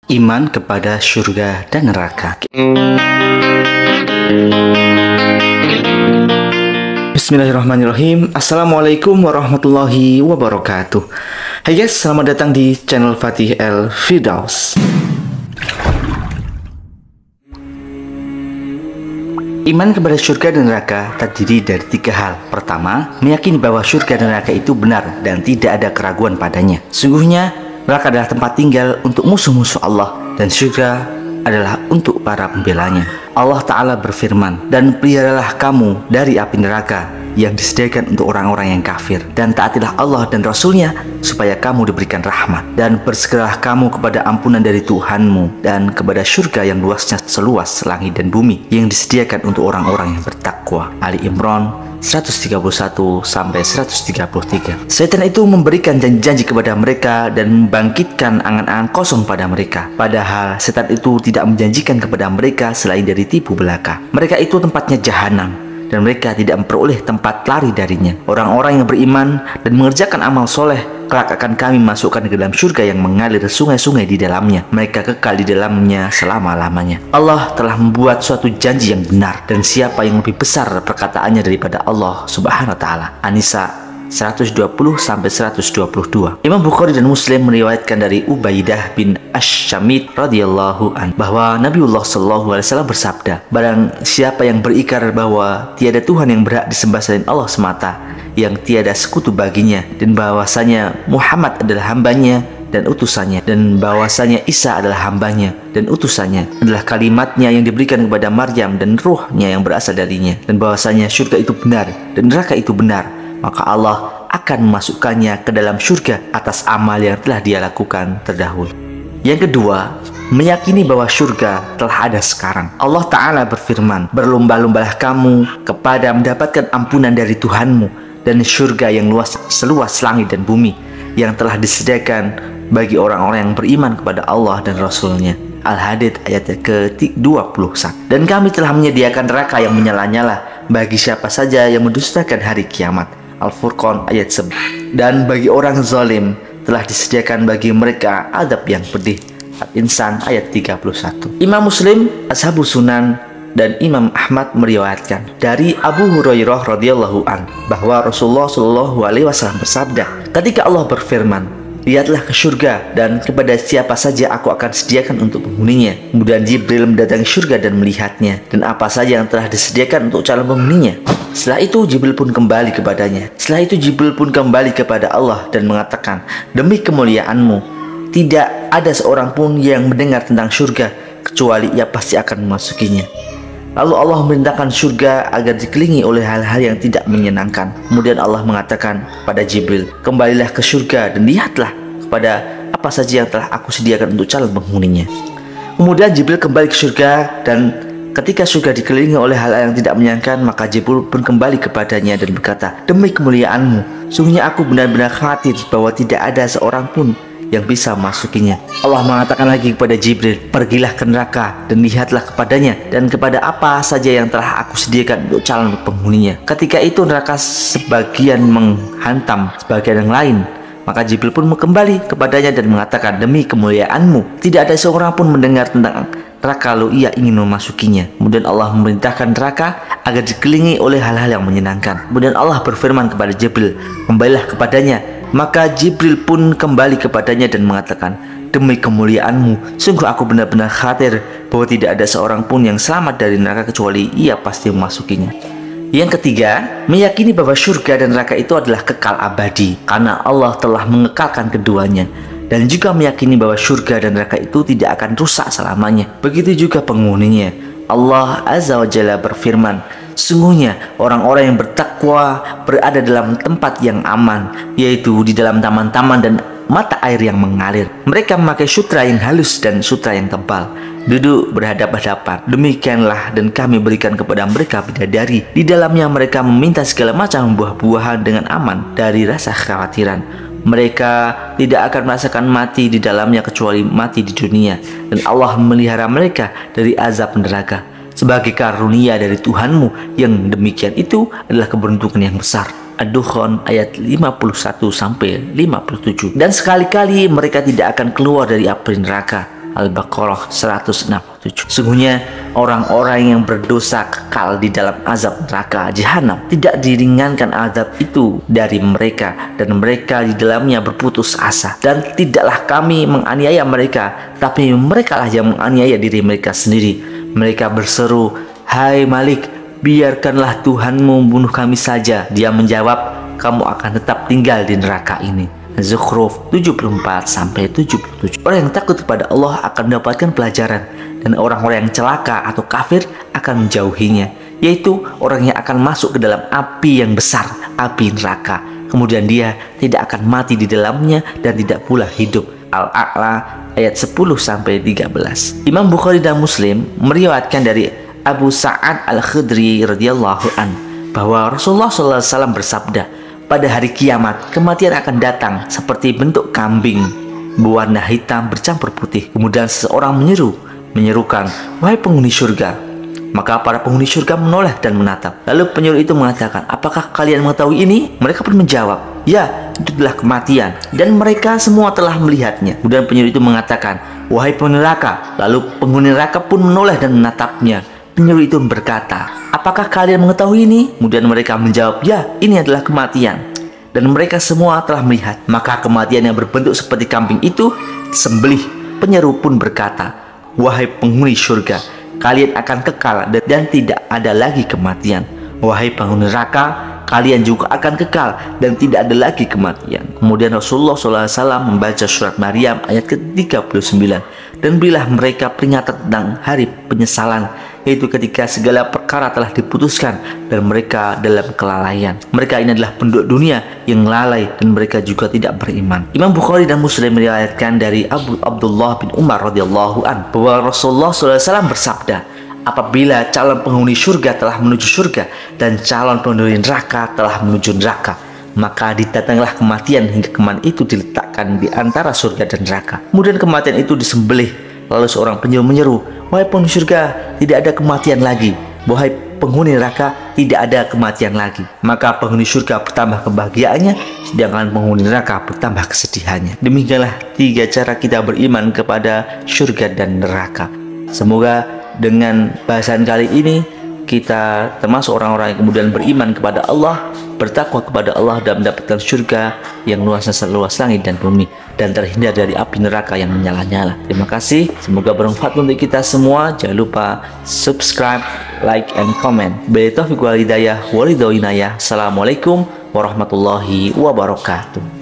Iman kepada surga dan neraka. Bismillahirrahmanirrahim. Assalamualaikum warahmatullahi wabarakatuh. Hai guys, selamat datang di channel Fatih El Firdaus. Iman kepada surga dan neraka terdiri dari 3 hal. Pertama, meyakini bahwa surga dan neraka itu benar dan tidak ada keraguan padanya. Sungguhnya, neraka adalah tempat tinggal untuk musuh-musuh Allah dan surga adalah untuk para pembelanya. Allah Ta'ala berfirman, "Dan peliharalah kamu dari api neraka yang disediakan untuk orang-orang yang kafir, dan taatilah Allah dan Rasulnya supaya kamu diberikan rahmat, dan bersegeralah kamu kepada ampunan dari Tuhanmu dan kepada surga yang luasnya seluas langit dan bumi yang disediakan untuk orang-orang yang bertakwa." Ali Imran 131-133. Setan itu memberikan janji-janji kepada mereka dan membangkitkan angan-angan kosong pada mereka. Padahal setan itu tidak menjanjikan kepada mereka selain dari tipu belaka. Mereka itu tempatnya jahanam, dan mereka tidak memperoleh tempat lari darinya. Orang-orang yang beriman dan mengerjakan amal soleh, kelak akan kami masukkan ke dalam surga yang mengalir sungai-sungai di dalamnya. Mereka kekal di dalamnya selama-lamanya. Allah telah membuat suatu janji yang benar, dan siapa yang lebih besar perkataannya daripada Allah Subhanahu wa Ta'ala. An-Nisa 120-122. Imam Bukhari dan Muslim meriwayatkan dari Ubaidah bin Ash-Shamit radhiyallahu an bahwa Nabiullah sallallahu alaihi wasallam bersabda, "Barang siapa yang berikrar bahwa tiada Tuhan yang berhak disembah selain Allah semata, yang tiada sekutu baginya, dan bahwasanya Muhammad adalah hambanya dan utusannya, dan bahwasanya Isa adalah hambanya dan utusannya, adalah kalimatnya yang diberikan kepada Maryam dan ruhnya yang berasal darinya, dan bahwasanya surga itu benar dan neraka itu benar, maka Allah akan memasukkannya ke dalam surga atas amal yang telah dia lakukan terdahulu." Yang kedua, meyakini bahwa surga telah ada sekarang. Allah Ta'ala berfirman, "Berlomba-lombalah kamu kepada mendapatkan ampunan dari Tuhanmu dan surga yang luas seluas langit dan bumi yang telah disediakan bagi orang-orang yang beriman kepada Allah dan Rasulnya." Al-Hadid ayat ke-21. "Dan kami telah menyediakan neraka yang menyala-nyala bagi siapa saja yang mendustakan hari kiamat." Al-Furqan ayat 11. "Dan bagi orang zalim telah disediakan bagi mereka azab yang pedih." Al-Insan ayat 31. Imam Muslim, Ashabus Sunan, dan Imam Ahmad meriwayatkan dari Abu Hurairah radhiyallahu an bahwa Rasulullah shallallahu alaihi wasallam bersabda, "Ketika Allah berfirman, lihatlah ke surga dan kepada siapa saja aku akan sediakan untuk penghuninya." Kemudian Jibril mendatangi surga dan melihatnya dan apa saja yang telah disediakan untuk calon penghuninya. Setelah itu Jibril pun kembali kepadanya. Setelah itu Jibril pun kembali kepada Allah dan mengatakan, "Demi kemuliaanmu, tidak ada seorang pun yang mendengar tentang surga kecuali ia pasti akan memasukinya." Lalu Allah memerintahkan surga agar dikelilingi oleh hal-hal yang tidak menyenangkan. Kemudian Allah mengatakan pada Jibril, "Kembalilah ke surga dan lihatlah kepada apa saja yang telah aku sediakan untuk calon penghuninya." Kemudian Jibril kembali ke surga, dan ketika surga dikelilingi oleh hal-hal yang tidak menyenangkan, maka Jibril pun kembali kepadanya dan berkata, "Demi kemuliaanmu, sungguhnya aku benar-benar khawatir bahwa tidak ada seorang pun yang bisa memasukinya." Allah mengatakan lagi kepada Jibril, "Pergilah ke neraka dan lihatlah kepadanya dan kepada apa saja yang telah aku sediakan untuk calon penghuninya." Ketika itu neraka sebagian menghantam sebagian yang lain, maka Jibril pun kembali kepadanya dan mengatakan, "Demi kemuliaanmu, tidak ada seorang pun mendengar tentang neraka lalu ia ingin memasukinya." Kemudian Allah memerintahkan neraka agar dikelilingi oleh hal-hal yang menyenangkan. Kemudian Allah berfirman kepada Jibril, "Kembalilah kepadanya." Maka Jibril pun kembali kepadanya dan mengatakan, "Demi kemuliaanmu, sungguh aku benar-benar khawatir bahwa tidak ada seorang pun yang selamat dari neraka kecuali ia pasti memasukinya." Yang ketiga, meyakini bahwa surga dan neraka itu adalah kekal abadi karena Allah telah mengekalkan keduanya, dan juga meyakini bahwa surga dan neraka itu tidak akan rusak selamanya. Begitu juga penghuninya. Allah Azza wa Jalla berfirman, "Sungguhnya orang-orang yang bertakwa berada dalam tempat yang aman, yaitu di dalam taman-taman dan mata air yang mengalir. Mereka memakai sutra yang halus dan sutra yang tebal, duduk berhadap-hadapan. Demikianlah dan kami berikan kepada mereka bidadari. Di dalamnya mereka meminta segala macam buah-buahan dengan aman dari rasa kekhawatiran. Mereka tidak akan merasakan mati di dalamnya kecuali mati di dunia, dan Allah memelihara mereka dari azab neraka sebagai karunia dari Tuhanmu. Yang demikian itu adalah keberuntungan yang besar." Ad-Dukhan ayat 51-57. "Dan sekali-kali mereka tidak akan keluar dari api neraka, Al-Baqarah 167. Sungguhnya orang-orang yang berdosa kekal di dalam azab neraka jahanam. Tidak diringankan azab itu dari mereka, dan mereka di dalamnya berputus asa. Dan tidaklah kami menganiaya mereka, tapi merekalah yang menganiaya diri mereka sendiri. Mereka berseru, "Hai Malik, biarkanlah Tuhanmu membunuh kami saja." Dia menjawab, "Kamu akan tetap tinggal di neraka ini." Zukhruf 74-77. Orang yang takut kepada Allah akan mendapatkan pelajaran, dan orang-orang yang celaka atau kafir akan menjauhinya, yaitu orang yang akan masuk ke dalam api yang besar, api neraka. Kemudian dia tidak akan mati di dalamnya dan tidak pula hidup. Al-A'la ayat 10-13. Imam Bukhari dan Muslim meriwayatkan dari Abu Sa'ad Al-Khudri radhiyallahu an bahwa Rasulullah SAW bersabda, "Pada hari kiamat, kematian akan datang seperti bentuk kambing berwarna hitam bercampur putih. Kemudian seseorang menyerukan, 'Wahai penghuni surga.' Maka para penghuni surga menoleh dan menatap. Lalu penyeru itu mengatakan, 'Apakah kalian mengetahui ini?' Mereka pun menjawab, 'Ya, itu adalah kematian, dan mereka semua telah melihatnya.' Kemudian penyeru itu mengatakan, 'Wahai penghuni neraka.' Lalu penghuni neraka pun menoleh dan menatapnya. Penyeru itu berkata, 'Apakah kalian mengetahui ini?' Kemudian mereka menjawab, 'Ya, ini adalah kematian, dan mereka semua telah melihat.' Maka kematian yang berbentuk seperti kambing itu disembelih. Penyeru pun berkata, 'Wahai penghuni surga, kalian akan kekal dan tidak ada lagi kematian. Wahai penghuni neraka, kalian juga akan kekal dan tidak ada lagi kematian.' Kemudian Rasulullah SAW membaca surat Maryam ayat ke-39, 'Dan berilah mereka peringatan tentang hari penyesalan, yaitu ketika segala perkara telah diputuskan dan mereka dalam kelalaian. Mereka ini adalah penduduk dunia yang lalai, dan mereka juga tidak beriman.'" Imam Bukhari dan Muslim meriwayatkan dari Abu Abdullah bin Umar radhiyallahu an bahwa Rasulullah SAW bersabda, "Apabila calon penghuni surga telah menuju surga dan calon penghuni neraka telah menuju neraka, maka didatanglah kematian hingga kematian itu diletakkan di antara surga dan neraka. Kemudian kematian itu disembelih. Lalu seorang penyeru menyeru, 'Wahai penghuni surga, tidak ada kematian lagi. Wahai penghuni neraka, tidak ada kematian lagi.' Maka penghuni surga bertambah kebahagiaannya, sedangkan penghuni neraka bertambah kesedihannya." Demikianlah 3 cara kita beriman kepada surga dan neraka. Semoga dengan bahasan kali ini kita termasuk orang-orang yang kemudian beriman kepada Allah, bertakwa kepada Allah, dan mendapatkan surga yang luasnya seluas langit dan bumi, dan terhindar dari api neraka yang menyala-nyala. Terima kasih, semoga bermanfaat untuk kita semua. Jangan lupa subscribe, like, and comment. Billahi taufiq wal hidayah. Assalamualaikum warahmatullahi wabarakatuh.